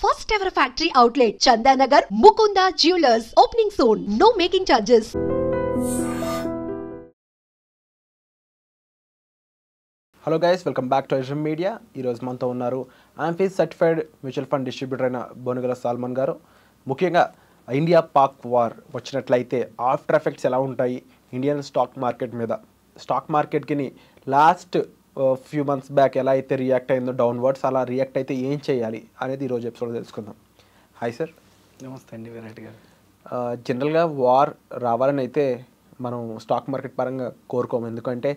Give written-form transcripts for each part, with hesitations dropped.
First ever factory outlet, Chandanagar, Mukunda Jewelers, opening soon. No making charges. Hello guys, welcome back to ఎజ్ఎం media. ఈరోజు మనతో ఉన్నారు AMFI certified mutual fund distributor అయిన బోనుగల సాల్మన్ గారు. ముఖ్యంగా India Pak war వచ్చినట్లయితే after effects ఎలా ఉంటాయి ఇండియన్ స్టాక్ మార్కెట్ మీద, స్టాక్ మార్కెట్కి లాస్ట్ ఫ్యూ మంత్స్ బ్యాక్ ఎలా అయితే రియాక్ట్ అయిందో డౌన్వర్డ్స్, అలా రియాక్ట్ అయితే ఏం చేయాలి అనేది ఈరోజు ఎపిసోడ్ తెలుసుకుందాం. Hi sir. నమస్తే అండి విరాట్ గారు. జనరల్గా వార్ రావాలని అయితే మనం స్టాక్ మార్కెట్ పరంగా కోరుకోము, ఎందుకంటే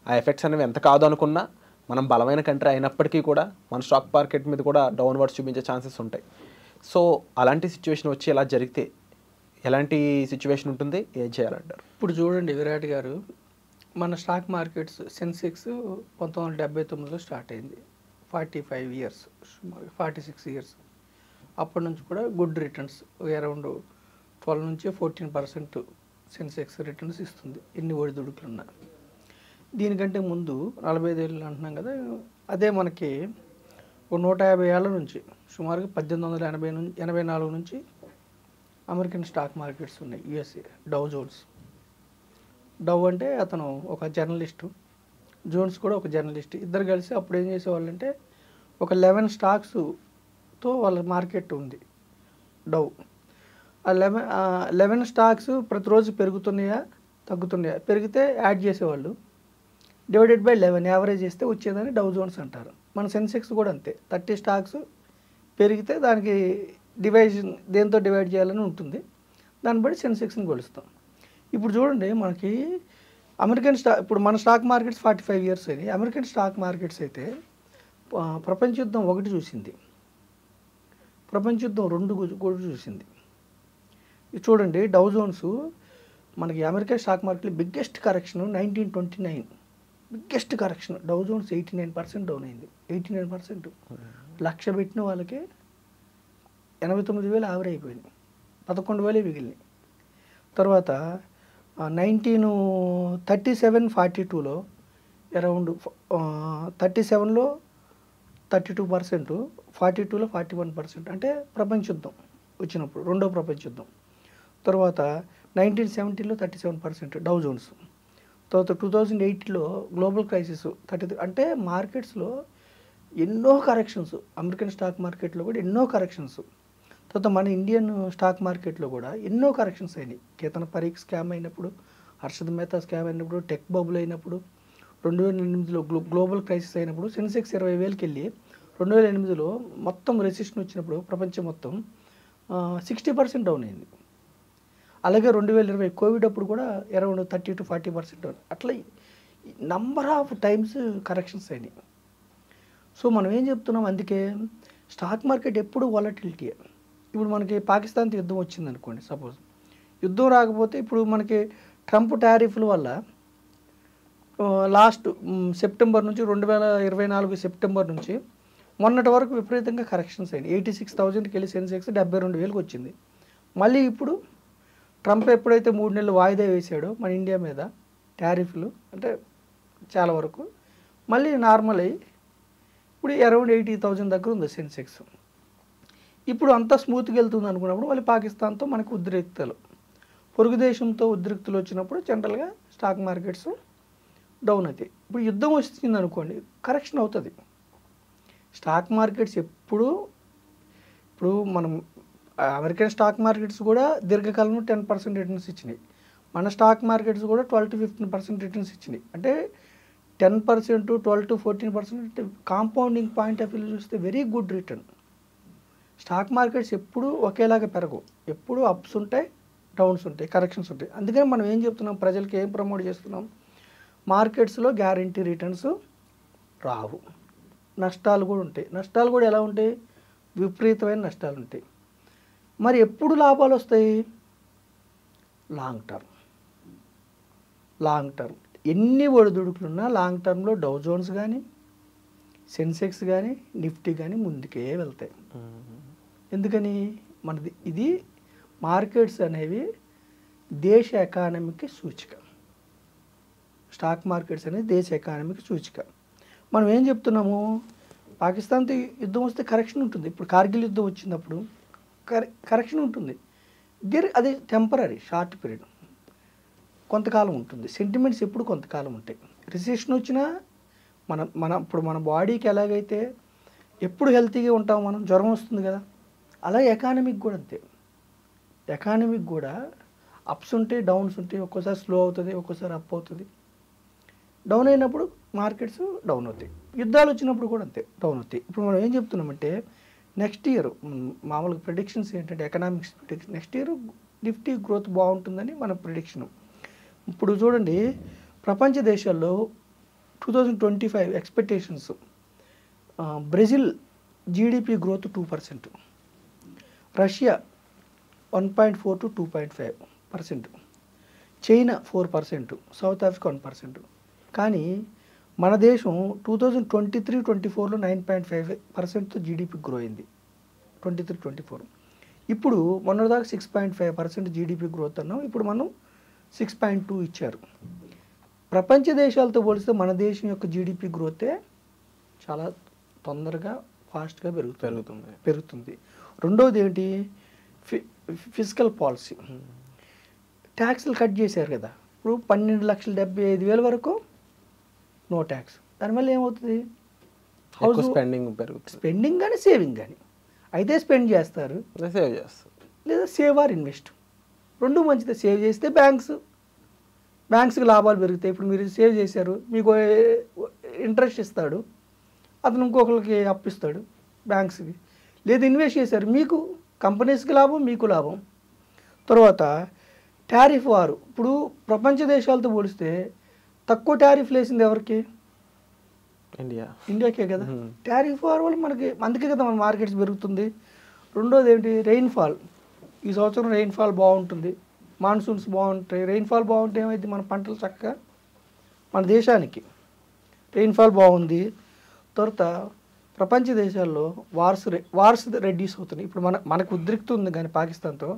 ఆ ఎఫెక్ట్స్ అనేవి ఎంత కాదు అనుకున్నా మనం బలమైన కంట్రీ అయినప్పటికీ కూడా మన స్టాక్ మార్కెట్ మీద కూడా డౌన్వర్డ్స్ చూపించే ఛాన్సెస్ ఉంటాయి. సో అలాంటి సిచ్యువేషన్ వచ్చి ఎలా జరిగితే ఎలాంటి సిచ్యువేషన్ ఉంటుంది, ఏం చేయాలంటారు? ఇప్పుడు చూడండి విరాట్ గారు, మన స్టాక్ మార్కెట్స్ సెన్సెక్స్ 1979లో స్టార్ట్ అయింది. 45 ఇయర్స్, 46 ఇయర్స్. అప్పటి నుంచి కూడా గుడ్ రిటర్న్స్, అరౌండ్ 12 నుంచి 14% సెన్సెక్స్ రిటర్న్స్ ఇస్తుంది ఎన్ని ఒడిదుడుకులున్నా. దీనికంటే ముందు 45 ఏళ్ళు అంటున్నాం కదా, అదే మనకి 150 ఏళ్ళ నుంచి సుమారుగా 1884 నుంచి అమెరికన్ స్టాక్ మార్కెట్స్ ఉన్నాయి. USA Dow Jones. డవ్ అంటే అతను ఒక జర్నలిస్టు, జోన్స్ కూడా ఒక జర్నలిస్ట్. ఇద్దరు కలిసి అప్పుడు ఏం చేసేవాళ్ళు అంటే ఒక 11 స్టాక్స్తో వాళ్ళ మార్కెట్ ఉంది డవ్. ఆ 11 స్టాక్స్ ప్రతిరోజు పెరుగుతున్నాయా తగ్గుతున్నాయా, పెరిగితే యాడ్ చేసేవాళ్ళు, డివైడెడ్ బై 11 యావరేజ్ చేస్తే వచ్చేదని డవ్ జోన్స్ అంటారు. మన సెన్సెక్స్ కూడా అంతే, 30 స్టాక్స్ పెరిగితే దానికి డివైజన్ దేంతో డివైడ్ చేయాలని ఉంటుంది, దాన్ని బట్టి సెన్సెక్స్ని కొలుస్తాం. ఇప్పుడు చూడండి మనకి అమెరికన్ ఇప్పుడు మన స్టాక్ మార్కెట్స్ 45 ఇయర్స్ అయినాయి. అమెరికన్ స్టాక్ మార్కెట్స్ అయితే ప్రపంచ యుద్ధం 1 చూసింది, ప్రపంచ యుద్ధం 2 కూడా చూసింది. ఇది చూడండి, డౌ జోన్స్ మనకి అమెరికన్ స్టాక్ మార్కెట్లో biggest correction 1929, biggest correction. Dow Jones 89% down అయింది. 89%. లక్ష పెట్టిన వాళ్ళకి 89,000 ఆవిరి అయిపోయింది, 11,000 మిగిలినాయి. తర్వాత 1937-42లో అరౌండ్ 37లో 32%, 42లో 41%. అంటే ప్రపంచ యుద్ధం వచ్చినప్పుడు, రెండో ప్రపంచ యుద్ధం. తర్వాత 1970లో 37% డౌ జోన్స్. తర్వాత 2008లో గ్లోబల్ క్రైసిస్ 33. అంటే మార్కెట్స్లో ఎన్నో కరెక్షన్స్, అమెరికన్ స్టాక్ మార్కెట్లో కూడా ఎన్నో కరెక్షన్స్. తర్వాత మన ఇండియన్ స్టాక్ మార్కెట్లో కూడా ఎన్నో కరెక్షన్స్ అయినాయి. కేతన్ పరీక్ స్కామ్ అయినప్పుడు, హర్షద్ మెహతా స్కామ్ అయినప్పుడు, టెక్ బబుల్ అయినప్పుడు, 2008లో గ్లోబల్ క్రైసిస్ అయినప్పుడు సెన్సెక్స్ 20,000కి వెళ్ళి 2008లో మొత్తం రెసిషన్ వచ్చినప్పుడు ప్రపంచం మొత్తం 60% డౌన్ అయింది. అలాగే 2020 కోవిడ్ అప్పుడు కూడా అరౌండ్ 30-40% డౌన్. అట్లా నంబర్ ఆఫ్ టైమ్స్ కరెక్షన్స్ అయినాయి. సో మనం ఏం చెప్తున్నాం, అందుకే స్టాక్ మార్కెట్ ఎప్పుడు వాలటిలిటీ. ఇప్పుడు మనకి పాకిస్తాన్తో యుద్ధం వచ్చింది అనుకోండి, సపోజ్ యుద్ధం రాకపోతే ఇప్పుడు మనకి ట్రంప్ టారిఫ్ల వల్ల లాస్ట్ సెప్టెంబర్ నుంచి 2024 సెప్టెంబర్ నుంచి మొన్నటి వరకు విపరీతంగా కరెక్షన్స్ అయినాయి. 86,000కి వెళ్ళి సెన్సెక్స్ 72,000కి వచ్చింది. మళ్ళీ ఇప్పుడు ట్రంప్ ఎప్పుడైతే 3 నెలలు వాయిదా వేసాడో మన ఇండియా మీద టారిఫ్లు, అంటే చాలా వరకు మళ్ళీ నార్మల్ అయ్యి ఇప్పుడు అరౌండ్ 80,000 దగ్గర ఉంది సెన్సెక్స్. ఇప్పుడు అంతా స్మూత్గా వెళ్తుంది అనుకున్నప్పుడు మళ్ళీ పాకిస్తాన్తో మనకు ఉద్రిక్తలు, పొరుగు దేశంతో ఉద్రిక్తులు వచ్చినప్పుడు జనరల్గా స్టాక్ మార్కెట్స్ డౌన్ అవుతాయి. ఇప్పుడు యుద్ధం వచ్చింది అనుకోండి, కరెక్షన్ అవుతుంది. స్టాక్ మార్కెట్స్ ఎప్పుడు, ఇప్పుడు మనం అమెరికన్ స్టాక్ మార్కెట్స్ కూడా దీర్ఘకాలంలో 10% రిటర్న్స్ ఇచ్చినాయి. మన స్టాక్ మార్కెట్స్ కూడా 12-15% రిటర్న్స్ ఇచ్చినాయి. అంటే 10%, 12-14% కాంపౌండింగ్ పాయింట్ ఆఫ్ వ్యూ చూస్తే very good return. Stock markets ఎప్పుడు ఒకేలాగా పెరగవు, ఎప్పుడు అప్స్ ఉంటాయి, డౌన్స్ ఉంటాయి, కరెక్షన్స్ ఉంటాయి. అందుకని మనం ఏం చెప్తున్నాం, ప్రజలకి ఏం ప్రమోట్ చేస్తున్నాం, మార్కెట్స్లో గ్యారంటీ రిటర్న్స్ రావు, నష్టాలు కూడా ఉంటాయి. నష్టాలు కూడా ఎలా ఉంటాయి, విపరీతమైన నష్టాలు ఉంటాయి. మరి ఎప్పుడు లాభాలు వస్తాయి, లాంగ్ టర్మ్. లాంగ్ టర్మ్ ఎన్ని ఒడిదుడుకులున్నా లాంగ్ టర్మ్లో డౌ జోన్స్ కానీ సెన్సెక్స్ కానీ నిఫ్టీ కానీ ముందుకే వెళ్తాయి. ఎందుకని, మనది ఇది మార్కెట్స్ అనేవి దేశ ఎకానమీకి సూచిక. స్టాక్ మార్కెట్స్ అనేది దేశ ఎకానమీకి సూచిక. మనం ఏం చెప్తున్నాము, పాకిస్తాన్తో యుద్ధం వస్తే కరెక్షన్ ఉంటుంది. ఇప్పుడు కార్గిల్ యుద్ధం వచ్చినప్పుడు కరెక్షన్ ఉంటుంది. అది టెంపరీ, షార్ట్ పీరియడ్, కొంతకాలం ఉంటుంది. సెంటిమెంట్స్ ఎప్పుడు కొంతకాలం ఉంటాయి. రిసెషన్ వచ్చినా ఇప్పుడు మన బాడీకి ఎలాగైతే ఎప్పుడు హెల్తీగా ఉంటాం, మనం జ్వరం వస్తుంది కదా, అలా ఎకానమీకి కూడా అంతే. ఎకానమీకి కూడా అప్స్ ఉంటాయి, డౌన్స్ ఉంటాయి. ఒక్కోసారి స్లో అవుతుంది, ఒక్కోసారి అప్ అవుతుంది. డౌన్ అయినప్పుడు మార్కెట్స్ డౌన్ అవుతాయి. యుద్ధాలు వచ్చినప్పుడు కూడా అంతే డౌన్ అవుతాయి. ఇప్పుడు మనం ఏం చెప్తున్నామంటే నెక్స్ట్ ఇయర్ మామూలుగా ప్రిడిక్షన్స్ ఏంటంటే economics prediction, next year Nifty growth బాగుంటుందని మన ప్రిడిక్షన్. ఇప్పుడు చూడండి, ప్రపంచ దేశాల్లో 2025 expectations, Brazil GDP growth 2%, Russia 1.4 to 2.5%, China 4%, south Africa 1%. కానీ మన దేశం 2023-24లో 9.5%తో జీడిపి గ్రో అయింది. 23-24 ఇప్పుడు మొన్నటిదాకా 6.5% జీడిపి గ్రోత్ అన్నాం. ఇప్పుడు మనం 6.2 ఇచ్చారు. ప్రపంచ దేశాలతో పోలిస్తే మన దేశం యొక్క జీడిపి గ్రోతే చాలా తొందరగా ఫాస్ట్గా పెరుగుతుంది. రెండవది ఏంటి, ఫిజికల్ పాలసీ. ట్యాక్స్లు కట్ చేశారు కదా. ఇప్పుడు 12,75,000 వరకు నో ట్యాక్స్. దానివల్ల ఏమవుతుంది, స్పెండింగ్ కానీ సేవింగ్ కానీ. అయితే స్పెండ్ చేస్తారు, లేదా సేవ్ ఆర్ ఇన్వెస్ట్, రెండు మంచిదే. సేవ్ చేస్తే బ్యాంక్స్కి లాభాలు పెరుగుతాయి. ఇప్పుడు మీరు సేవ్ చేశారు, మీకు ఇంట్రెస్ట్ ఇస్తాడు, అతను ఇంకొకరికి అప్పిస్తాడు బ్యాంక్స్కి. లేదా ఇన్వెస్ట్ చేశారు, మీకు కంపెనీస్కి లాభం, మీకు లాభం. తర్వాత టారిఫ్ వారు. ఇప్పుడు ప్రపంచ దేశాలతో పోలిస్తే తక్కువ టారిఫ్లు వేసింది ఎవరికి, ఇండియాకే కదా. టారిఫ్ వార్ వల్ల మనకి, అందుకే కదా మన మార్కెట్స్ పెరుగుతుంది. రెండోది ఏంటి, రెయిన్ఫాల్. ఈ సంవత్సరం రెయిన్ఫాల్ బాగుంటుంది, మాన్సూన్స్ బాగుంటాయి. రెయిన్ఫాల్ బాగుంటే ఏమైంది, మన పంటలు చక్కగా, మన దేశానికి రెయిన్ఫాల్ బాగుంది. తర్వాత ప్రపంచ దేశాల్లో వార్స్ రెడ్యూస్ అవుతున్నాయి. ఇప్పుడు మనకు ఉద్రిక్త ఉంది కానీ పాకిస్తాన్తో,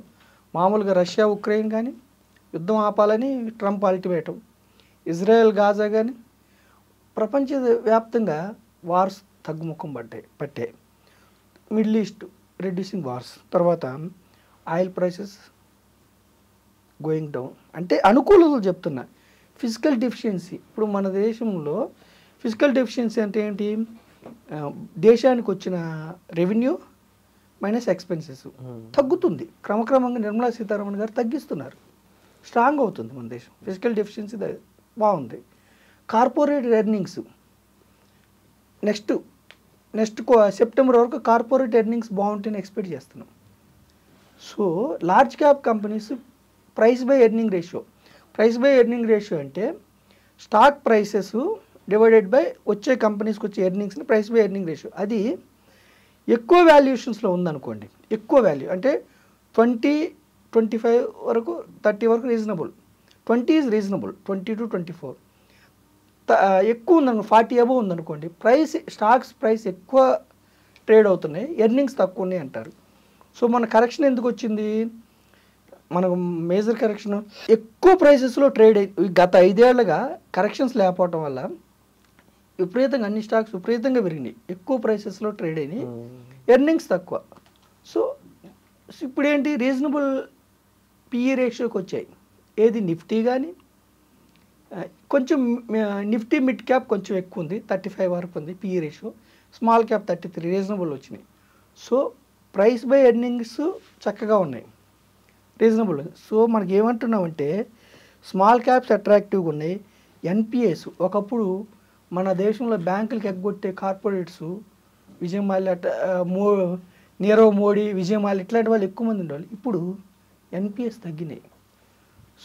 మామూలుగా రష్యా ఉక్రెయిన్ కానీ యుద్ధం ఆపాలని ట్రంప్ అల్టిమేటం, ఇజ్రాయెల్ గాజా కానీ ప్రపంచ వ్యాప్తంగా వార్స్ తగ్గుముఖం పట్టాయి. Middle east reducing wars. తర్వాత ఆయిల్ ప్రైసెస్ గోయింగ్ డౌన్. అంటే అనుకూలతలు చెప్తున్నా. Physical deficiency. ఇప్పుడు మన దేశంలో ఫిజికల్ డెఫిషియన్సీ అంటే ఏంటి, దేశానికి వచ్చిన రెవెన్యూ మైనస్ ఎక్స్పెన్సెస్ తగ్గుతుంది. క్రమక్రమంగా నిర్మలా సీతారామన్ గారు తగ్గిస్తున్నారు, స్ట్రాంగ్ అవుతుంది మన దేశం. ఫిజికల్ డెఫిషియన్సీ బాగుంది. కార్పొరేట్ ఎర్నింగ్స్ నెక్స్ట్ సెప్టెంబర్ వరకు కార్పొరేట్ ఎర్నింగ్స్ బాగుంటేనే ఎక్స్పెక్ట్ చేస్తున్నాం. So large cap companies price by earning ratio అంటే స్టాక్ ప్రైసెస్ డివైడెడ్ బై వచ్చే కంపెనీస్కి వచ్చే ఎర్నింగ్స్ని ప్రైస్ బై ఎర్నింగ్ రేషియో. అది ఎక్కువ వాల్యుయేషన్స్లో ఉందనుకోండి, ఎక్కువ వాల్యూ అంటే 20, 25 వరకు, 30 వరకు రీజనబుల్, 20 ఈజ్ రీజనబుల్, 20 to 24. ఎక్కువ ఉందనుకో, 40 అబవ్ ఉందనుకోండి, స్టాక్స్ ప్రైస్ ఎక్కువ ట్రేడ్ అవుతున్నాయి, ఎర్నింగ్స్ తక్కువ ఉన్నాయి అంటారు. సో మన కరెక్షన్ ఎందుకు వచ్చింది, మనకు మేజర్ కరెక్షన్ ఎక్కువ ప్రైసెస్లో ట్రేడ్ గత 5 ఏళ్లుగా కరెక్షన్స్ లేకపోవటం వల్ల విపరీతంగా అన్ని స్టాక్స్ విపరీతంగా పెరిగినాయి, ఎక్కువ ప్రైసెస్లో ట్రేడ్ అయినాయి, ఎర్నింగ్స్ తక్కువ. సో ఇప్పుడు ఏంటి, రీజనబుల్ పిఈ రేషియోకి వచ్చాయి. ఏది నిఫ్టీ కానీ కొంచెం, నిఫ్టీ మిడ్ క్యాప్ కొంచెం ఎక్కువ ఉంది, 35 వరకు ఉంది PE ratio, small cap 33, reasonable వచ్చినాయి. సో ప్రైస్ బై ఎర్నింగ్స్ చక్కగా ఉన్నాయి, రీజనబుల్. సో మనకి ఏమంటున్నామంటే స్మాల్ క్యాప్స్ అట్రాక్టివ్గా ఉన్నాయి. ఎన్పిఎస్ ఒకప్పుడు మన దేశంలో బ్యాంకులకు ఎగ్గొట్టే కార్పొరేట్స్, విజయ్ మాల్యా, నీరవ్ మోడీ, విజయ్ మాల్యా ఇట్లాంటి వాళ్ళు ఎక్కువ మంది ఉండేవాళ్ళు. ఇప్పుడు ఎన్పిఎస్ తగ్గినాయి.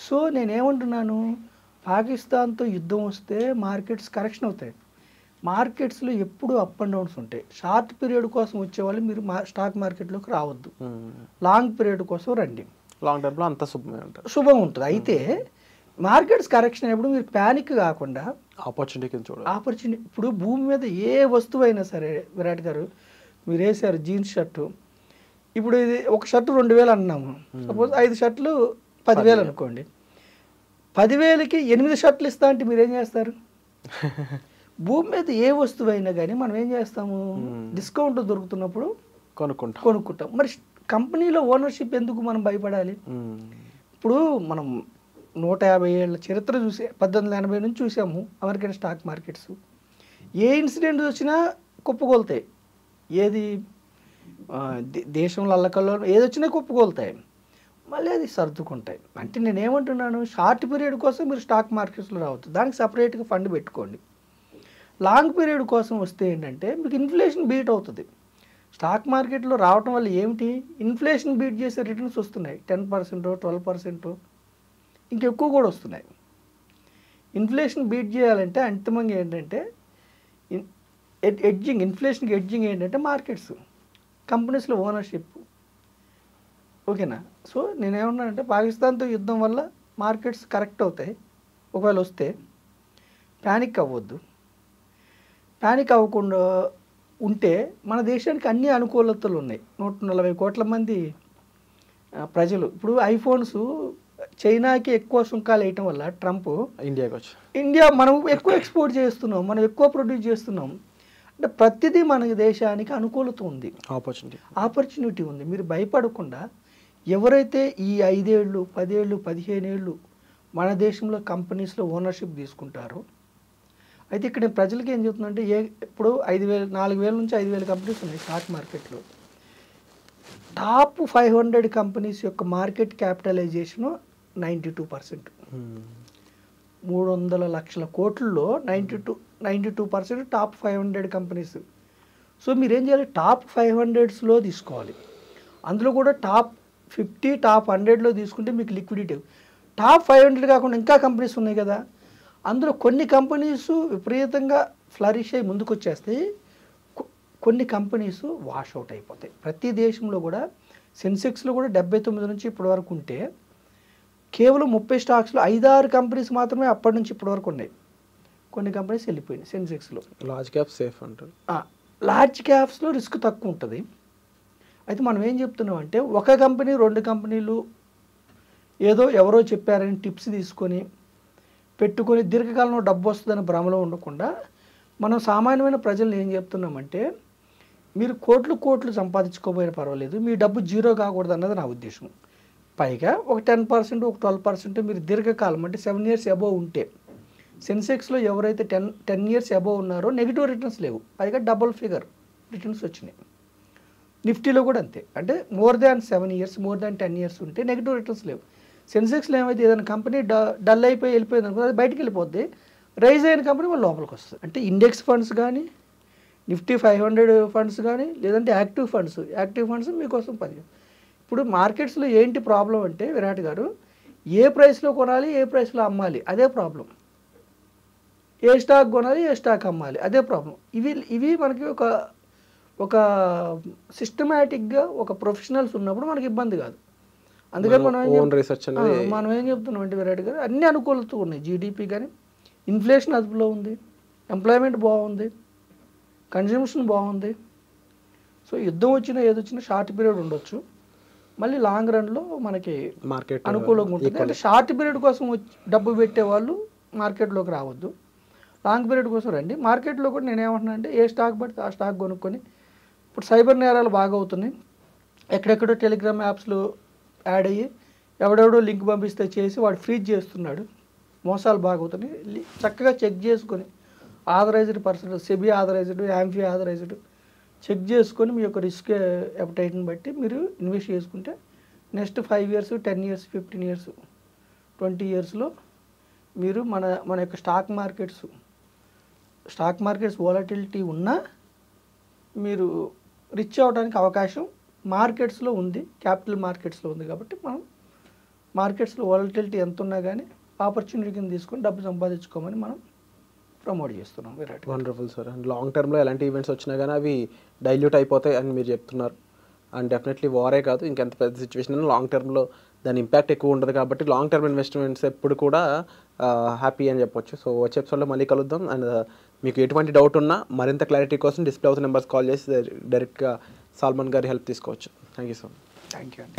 సో నేనేమంటున్నాను, పాకిస్తాన్తో యుద్ధం వస్తే మార్కెట్స్ కరెక్షన్ అవుతాయి. మార్కెట్స్లో ఎప్పుడు అప్ అండ్ డౌన్స్ ఉంటాయి. షార్ట్ పీరియడ్ కోసం వచ్చేవాళ్ళు మీరు స్టాక్ మార్కెట్లోకి రావద్దు, లాంగ్ పీరియడ్ కోసం రండి. లాంగ్ టర్మ్లో అంత శుభం ఉంటుంది. అయితే మార్కెట్స్ కరెక్షన్ అయినప్పుడు మీరు ప్యానిక్ కాకుండా ఆపర్చునిటీ. ఇప్పుడు భూమి మీద ఏ వస్తువు అయినా సరే, విరాట్ గారు మీరు వేసారు జీన్స్ షర్టు, ఇప్పుడు ఇది ఒక షర్టు 2,000 అన్నాము, సపోజ్ 5 షర్ట్లు 10,000 అనుకోండి, 10,000కి 8 షర్ట్లు ఇస్తా అంటే మీరు ఏం చేస్తారు? భూమి మీద ఏ వస్తువు అయినా కానీ మనం ఏం చేస్తాము, డిస్కౌంట్ దొరుకుతున్నప్పుడు కొనుక్కుంటాం. మరి కంపెనీలో ఓనర్షిప్ ఎందుకు మనం భయపడాలి? ఇప్పుడు మనం 150 ఏళ్ళ చరిత్ర చూసి 1880 నుంచి చూసాము అమెరికన్ స్టాక్ మార్కెట్స్. ఏ ఇన్సిడెంట్ వచ్చినా కుప్పకొలుతాయి. ఏది దేశంలో అల్లకల్లో ఏది వచ్చినా కుప్పకొలుతాయి, మళ్ళీ అది సర్దుకుంటాయి. అంటే నేనేమంటున్నాను, షార్ట్ పీరియడ్ కోసం మీరు స్టాక్ మార్కెట్స్లో రావద్దు, దానికి సపరేట్గా ఫండ్ పెట్టుకోండి. లాంగ్ పీరియడ్ కోసం వస్తే ఏంటంటే మీకు ఇన్ఫ్లేషన్ బీట్ అవుతుంది. స్టాక్ మార్కెట్లో రావటం వల్ల ఏమిటి, ఇన్ఫ్లేషన్ బీట్ చేసే రిటర్న్స్ వస్తున్నాయి. 10%, 12%, ఇంకెక్కువ కూడా వస్తున్నాయి. ఇన్ఫ్లేషన్ బీట్ చేయాలంటే అంతిమంగా ఏంటంటే ఎడ్జింగ్, ఇన్ఫ్లేషన్కి ఎడ్జింగ్ ఏంటంటే మార్కెట్స్, కంపెనీస్లో ఓనర్షిప్. ఓకేనా? సో నేనేమన్నానంటే పాకిస్తాన్తో యుద్ధం వల్ల మార్కెట్స్ కరెక్ట్ అవుతాయి. ఒకవేళ వస్తే ప్యానిక్ అవ్వద్దు. ప్యానిక్ అవ్వకుండా ఉంటే మన దేశానికి అన్ని అనుకూలతలు ఉన్నాయి. 140 కోట్ల మంది ప్రజలు. ఇప్పుడు ఐఫోన్స్ చైనాకి ఎక్కువ సుంకాలు వేయటం వల్ల ట్రంప్ ఇండియా మనం ఎక్కువ ఎక్స్పోర్ట్ చేస్తున్నాం, మనం ఎక్కువ ప్రొడ్యూస్ చేస్తున్నాం. అంటే ప్రతిదీ మన దేశానికి అనుకూలత ఉంది, ఆపర్చునిటీ ఉంది. మీరు భయపడకుండా ఎవరైతే ఈ 5 ఏళ్ళు 10 ఏళ్ళు 15 ఏళ్ళు మన దేశంలో కంపెనీస్లో ఓనర్షిప్ తీసుకుంటారో, అయితే ఇక్కడ నేను ప్రజలకి ఏం చెప్తున్నానంటే, ఇప్పుడు 4,000 నుంచి 5,000 కంపెనీస్ ఉన్నాయి స్టాక్ మార్కెట్లో. టాప్ 500 కంపెనీస్ యొక్క మార్కెట్ క్యాపిటలైజేషను 92%. 300 లక్షల కోట్లలో 92% టాప్ 500 కంపెనీస్. సో మీరేం చేయాలి, టాప్ 500స్లో తీసుకోవాలి. అందులో కూడా టాప్ 50 టాప్ 100లో తీసుకుంటే మీకు లిక్విడిటీ. టాప్ 500 కాకుండా ఇంకా కంపెనీస్ ఉన్నాయి కదా, అందులో కొన్ని కంపెనీస్ విపరీతంగా ఫ్లరిష్ అయ్యి ముందుకు వచ్చేస్తాయి, కొన్ని కంపెనీస్ వాష్ అవుట్ అయిపోతాయి. ప్రతి దేశంలో కూడా సెన్సెక్స్లో కూడా 79 నుంచి ఇప్పటి వరకు ఉంటే కేవలం 30 స్టాక్స్లో 5-6 కంపెనీస్ మాత్రమే అప్పటి నుంచి ఇప్పటి వరకు ఉన్నాయి. కొన్ని కంపెనీస్ వెళ్ళిపోయినాయి సెన్సెక్స్లో. లార్జ్ క్యాప్ సేఫ్ అంటారు. లార్జ్ క్యాప్స్లో రిస్క్ తక్కువ ఉంటుంది. అయితే మనం ఏం చెప్తున్నాం అంటే, ఒక కంపెనీ 2 కంపెనీలు ఏదో ఎవరో చెప్పారని టిప్స్ తీసుకొని పెట్టుకొని దీర్ఘకాలంలో డబ్బు వస్తుందని భ్రమలో ఉండకుండా మనం సామాన్యమైన ప్రజలను ఏం చెప్తున్నామంటే, మీరు కోట్లు సంపాదించుకోబోయినా పర్వాలేదు, మీ డబ్బు జీరో కాకూడదు అన్నది నా ఉద్దేశం. పైగా ఒక 10% ఒక 12% మీరు దీర్ఘకాలం అంటే 7 years అబోవ్ ఉంటే, సెన్సెక్స్లో ఎవరైతే 10 years అబోవ్ ఉన్నారో నెగిటివ్ రిటర్న్స్ లేవు, పైగా డబుల్ ఫిగర్ రిటర్న్స్ వచ్చినాయి. నిఫ్టీలో కూడా అంతే, అంటే more than 7 years more than 10 years ఉంటే నెగిటివ్ రిటర్న్స్ లేవు. సెన్సెక్స్లో ఏమైతే ఏదైనా కంపెనీ డల్ అయిపోయి వెళ్ళిపోయింది అనుకో, అది బయటికి వెళ్ళిపోద్ది, రైజ్ అయిన కంపెనీ వాళ్ళు లోపలికి వస్తుంది. అంటే ఇండెక్స్ ఫండ్స్ కానీ, నిఫ్టీ 500 ఫండ్స్ కానీ, లేదంటే యాక్టివ్ ఫండ్స్ మీకోసం పని. ఇప్పుడు మార్కెట్స్లో ఏంటి ప్రాబ్లం అంటే విరాట్ గారు, ఏ ప్రైస్లో కొనాలి ఏ ప్రైస్లో అమ్మాలి అదే ప్రాబ్లం, ఏ స్టాక్ కొనాలి ఏ స్టాక్ అమ్మాలి అదే ప్రాబ్లం. ఇవి మనకి ఒక సిస్టమేటిక్గా ఒక ప్రొఫెషనల్స్ ఉన్నప్పుడు మనకి ఇబ్బంది కాదు. అందుకని మనం ఏం చెప్తున్నాం అంటే విరాట్ గారు, అన్ని అనుకూలతలు ఉన్నాయి. జీడిపి కానీ, ఇన్ఫ్లేషన్ అదుపులో ఉంది, ఎంప్లాయ్మెంట్ బాగుంది, కన్జంప్షన్ బాగుంది. సో యుద్ధం వచ్చినా ఏదొచ్చినా షార్ట్ పీరియడ్ ఉండొచ్చు, మళ్ళీ లాంగ్ రన్లో మనకి మార్కెట్ అనుకూలంగా ఉంటుంది. అంటే షార్ట్ పీరియడ్ కోసం డబ్బు పెట్టే వాళ్ళు మార్కెట్లోకి రావద్దు, లాంగ్ పీరియడ్ కోసం రండి. మార్కెట్లో కూడా నేనేమంటున్నా అంటే, ఏ స్టాక్ పడితే ఆ స్టాక్ కొనుక్కొని, ఇప్పుడు సైబర్ నేరాలు బాగా అవుతున్నాయి, ఎక్కడెక్కడో టెలిగ్రామ్ యాప్స్లో యాడ్ అయ్యి ఎవడెవడో లింక్ పంపిస్తే చేసి వాడు ఫ్రీజ్ చేస్తున్నాడు, మోసాలు బాగా అవుతున్నాయి. చక్కగా చెక్ చేసుకొని authorised person, SEBI authorised, AMFI authorised check చేసుకొని మీ యొక్క రిస్క్ అపటైట్ని బట్టి మీరు ఇన్వెస్ట్ చేసుకుంటే నెక్స్ట్ 5 years 10 years 15 years 20 yearsలో మీరు మన యొక్క స్టాక్ మార్కెట్స్ వాలటిలిటీ ఉన్నా మీరు రిచ్ అవడానికి అవకాశం మార్కెట్స్లో ఉంది, క్యాపిటల్ మార్కెట్స్లో ఉంది. కాబట్టి మనం మార్కెట్స్లో వాలటిలిటీ ఎంత ఉన్నా కానీ ఆపర్చునిటీని తీసుకొని డబ్బు సంపాదించుకోమని మనం ప్రమోట్ చేస్తున్నాం. Virat wonderful sir. And long టర్మ్లో ఎలాంటి ఈవెంట్స్ వచ్చినా కానీ అవి డైల్యూట్ అయిపోతాయి అని మీరు చెప్తున్నారు. అండ్ డెఫినెట్లీ వారే కాదు, ఇంకెంత పెద్ద సిచ్యువేషన్ లాంగ్ టర్మ్లో దాని ఇంపాక్ట్ ఎక్కువ ఉంటుంది. కాబట్టి లాంగ్ టర్మ్ ఇన్వెస్ట్మెంట్స్ ఎప్పుడు కూడా హ్యాపీ అని చెప్పొచ్చు. సో వచ్చే ఎపిసోడ్లో మళ్ళీ కలుద్దాం. అండ్ మీకు ఎటువంటి డౌట్ ఉన్నా మరింత క్లారిటీ కోసం డిస్ప్లే అవుతున్న నెంబర్స్ కాల్ చేసి డైరెక్ట్గా సాల్మన్ గారి హెల్ప్ తీసుకోవచ్చు. Thank you so much. Thank you అండి.